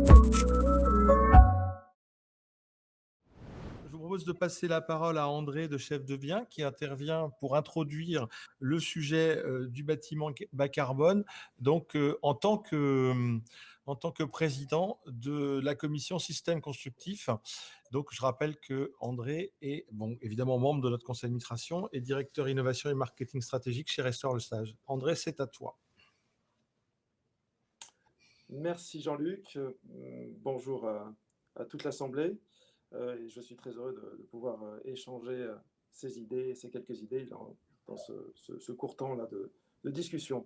Je vous propose de passer la parole à André de Chef de Bien qui intervient pour introduire le sujet du bâtiment bas carbone, donc en tant que président de la commission système constructif. Donc je rappelle que André est bon, évidemment membre de notre conseil d'administration et directeur innovation et marketing stratégique chez Restore le Sage. André, c'est à toi. Merci Jean-Luc. Bonjour à toute l'Assemblée. Et je suis très heureux de pouvoir échanger ces idées, ces quelques idées dans ce court temps là de discussion.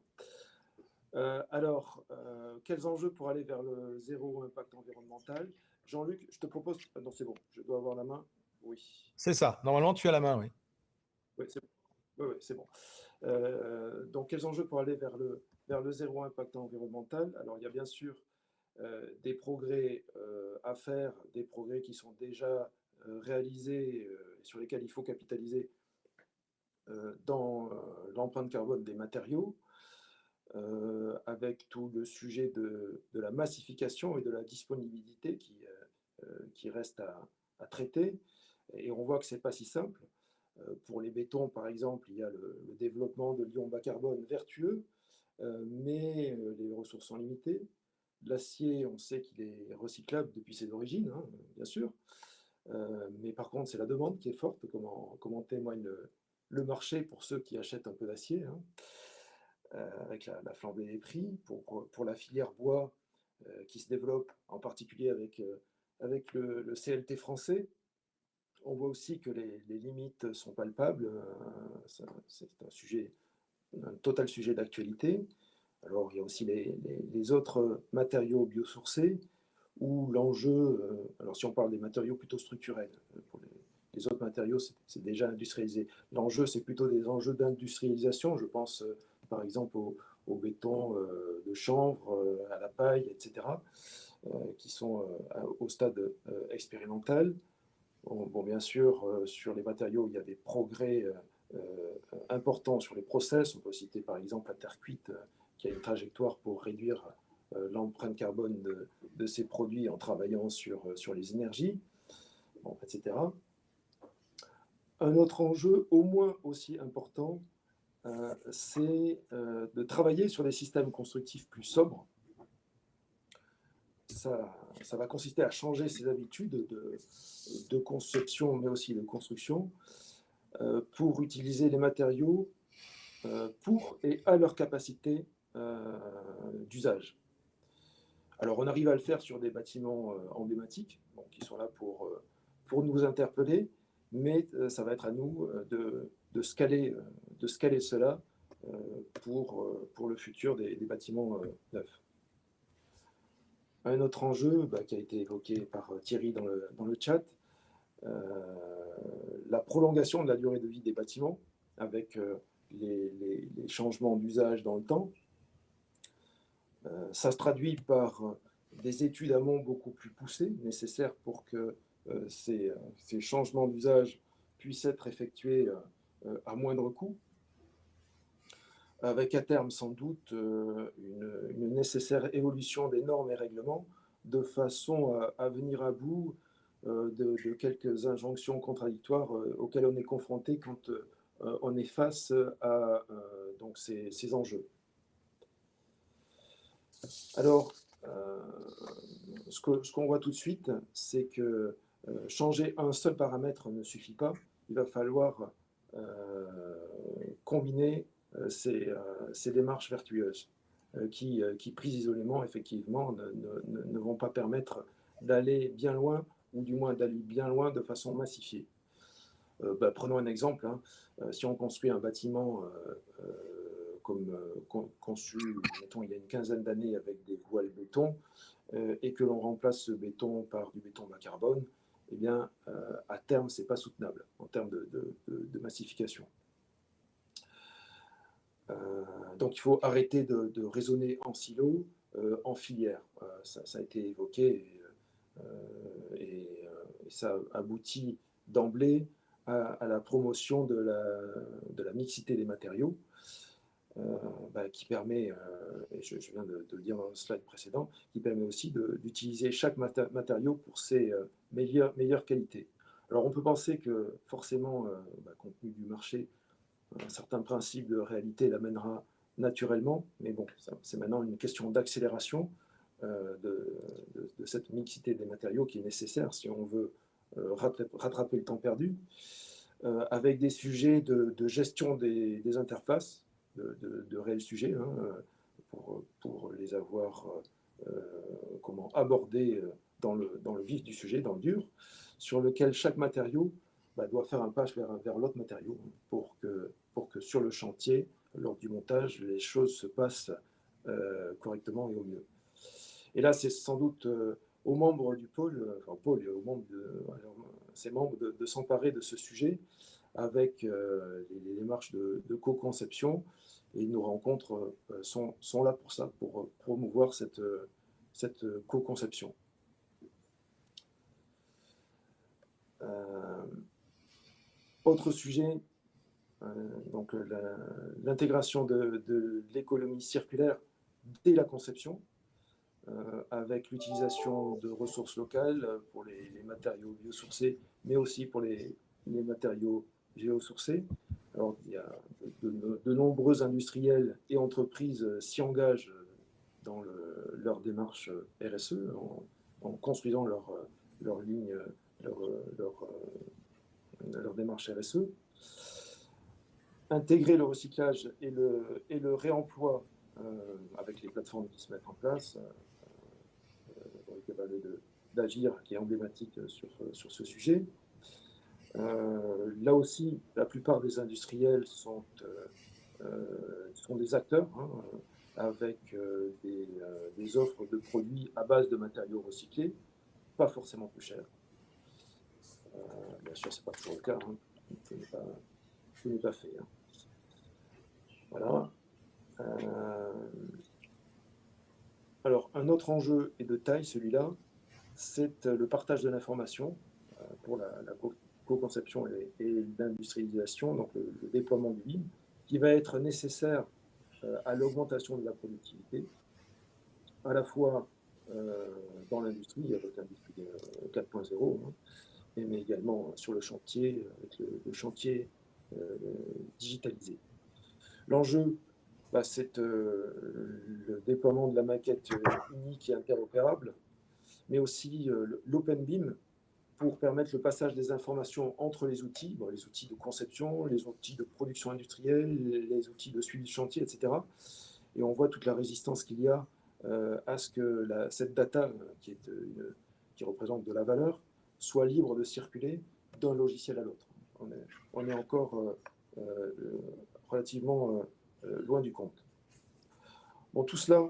Quels enjeux pour aller vers le zéro impact environnemental? Jean-Luc, je te propose... Non, c'est bon, je dois avoir la main. Oui. C'est ça. Normalement, tu as la main, oui. Oui, c'est bon. Oui, c'est bon. Donc, quels enjeux pour aller vers le zéro impact environnemental? Alors, il y a bien sûr des progrès à faire, des progrès qui sont déjà réalisés, sur lesquels il faut capitaliser dans l'empreinte carbone des matériaux, avec tout le sujet de la massification et de la disponibilité qui reste à traiter. Et on voit que ce n'est pas si simple. Pour les bétons, par exemple, il y a le développement de l'ion bas carbone vertueux, mais les ressources sont limitées. L'acier, on sait qu'il est recyclable depuis ses origines, hein, bien sûr. Mais par contre, c'est la demande qui est forte, comment témoigne le marché pour ceux qui achètent un peu d'acier, hein, avec la flambée des prix. Pour la filière bois qui se développe, en particulier avec le CLT français, on voit aussi que les limites sont palpables. C'est un total sujet d'actualité. Alors, il y a aussi les autres matériaux biosourcés, où l'enjeu, alors si on parle des matériaux plutôt structurels, pour les autres matériaux, c'est déjà industrialisé. L'enjeu, c'est plutôt des enjeux d'industrialisation. Je pense par exemple au béton de chanvre, à la paille, etc., qui sont au stade expérimental. Bon, bien sûr, sur les matériaux, il y a des progrès importants sur les process. On peut citer par exemple la terre cuite, qui a une trajectoire pour réduire l'empreinte carbone de ces produits en travaillant sur les énergies, bon, etc. Un autre enjeu, au moins aussi important, c'est de travailler sur des systèmes constructifs plus sobres. Ça va consister à changer ses habitudes de conception, mais aussi de construction, pour utiliser les matériaux pour et à leur capacité d'usage. Alors, on arrive à le faire sur des bâtiments emblématiques, bon, qui sont là pour nous interpeller, mais ça va être à nous de scaler cela pour le futur des bâtiments neufs. Un autre enjeu qui a été évoqué par Thierry dans le chat, la prolongation de la durée de vie des bâtiments avec les changements d'usage dans le temps. Ça se traduit par des études amont beaucoup plus poussées, nécessaires pour que ces changements d'usage puissent être effectués à moindre coût, avec à terme sans doute une nécessaire évolution des normes et règlements de façon à venir à bout de quelques injonctions contradictoires auxquelles on est confronté quand on est face à donc ces enjeux. Alors, ce qu'on voit tout de suite, c'est que changer un seul paramètre ne suffit pas. Il va falloir combiner ces démarches vertueuses qui, prises isolément, effectivement, ne vont pas permettre d'aller bien loin, ou du moins d'aller bien loin de façon massifiée. Prenons un exemple. Hein. Si on construit un bâtiment comme conçu, mettons, il y a une quinzaine d'années avec des voiles béton, et que l'on remplace ce béton par du béton bas carbone, eh bien, à terme, ce n'est pas soutenable en termes de massification. Donc, il faut arrêter de raisonner en silo, en filière. Ça a été évoqué, et ça aboutit d'emblée à la promotion de la mixité des matériaux. qui permet, et je viens de le dire dans le slide précédent, qui permet aussi d'utiliser chaque matériau pour ses meilleures qualités. Alors on peut penser que forcément, compte tenu du marché, un certain principe de réalité l'amènera naturellement, mais bon, c'est maintenant une question d'accélération de cette mixité des matériaux qui est nécessaire si on veut rattraper le temps perdu, avec des sujets de gestion des interfaces, de réels sujets, pour les avoir comment aborder dans le vif du sujet, dans le dur, sur lequel chaque matériau doit faire un pas vers l'autre matériau pour que sur le chantier, lors du montage, les choses se passent correctement et au mieux. Et là, c'est sans doute aux membres du pôle, enfin Paul et aux membres ses membres de s'emparer de ce sujet avec les démarches de co-conception. Et nos rencontres sont là pour ça, pour promouvoir cette co-conception. Autre sujet, donc l'intégration de l'économie circulaire dès la conception, avec l'utilisation de ressources locales pour les matériaux biosourcés, mais aussi pour les matériaux géosourcés. Alors, il y a de nombreux industriels et entreprises s'y engagent dans leur démarche RSE, en construisant leur ligne, leur démarche RSE. Intégrer le recyclage et le réemploi avec les plateformes qui se mettent en place, d'Agir, qui est emblématique sur ce sujet. Là aussi, la plupart des industriels sont des acteurs, avec des offres de produits à base de matériaux recyclés, pas forcément plus chers. Bien sûr, ce n'est pas toujours le cas, tout n'est pas fait. Voilà. Alors, un autre enjeu est de taille, celui-là, c'est le partage de l'information pour la co-conception et l'industrialisation, donc le déploiement du BIM, qui va être nécessaire à l'augmentation de la productivité, à la fois dans l'industrie, avec l'industrie 4.0, mais également sur le chantier, avec le chantier digitalisé. L'enjeu, c'est le déploiement de la maquette unique et interopérable, mais aussi l'open BIM pour permettre le passage des informations entre les outils de conception, les outils de production industrielle, les outils de suivi de chantier, etc. Et on voit toute la résistance qu'il y a à ce que cette data, qui représente de la valeur, soit libre de circuler d'un logiciel à l'autre. On est encore relativement loin du compte. Bon, tout cela,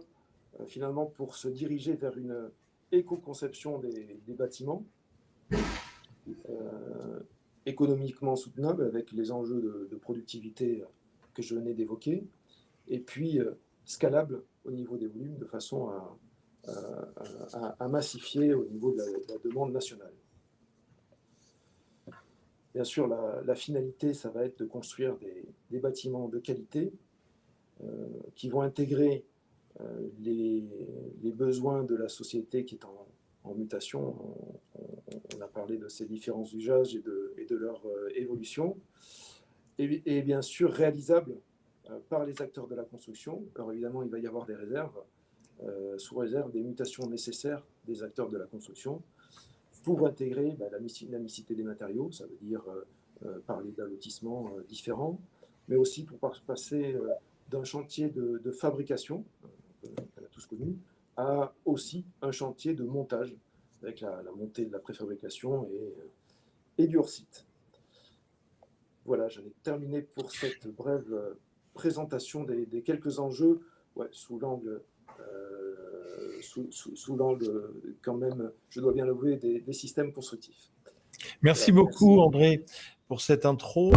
finalement, pour se diriger vers une éco-conception des bâtiments, économiquement soutenable avec les enjeux de productivité que je venais d'évoquer, et puis scalable au niveau des volumes de façon à massifier au niveau de la demande nationale. Bien sûr, la finalité, ça va être de construire des bâtiments de qualité qui vont intégrer les besoins de la société qui est en mutation. On a parlé de ces différents usages et de leur évolution. Et bien sûr, réalisable par les acteurs de la construction. Alors évidemment, il va y avoir des réserves, sous réserve des mutations nécessaires des acteurs de la construction, pour intégrer la mixité des matériaux, ça veut dire parler d'allotissements différents, mais aussi pour passer d'un chantier de fabrication, qu'on a tous connu, à aussi un chantier de montage, avec la montée de la préfabrication et du hors-site. Voilà, j'en ai terminé pour cette brève présentation des quelques enjeux, sous l'angle quand même, je dois bien l'avouer, des systèmes constructifs. Merci beaucoup, André, pour cette intro.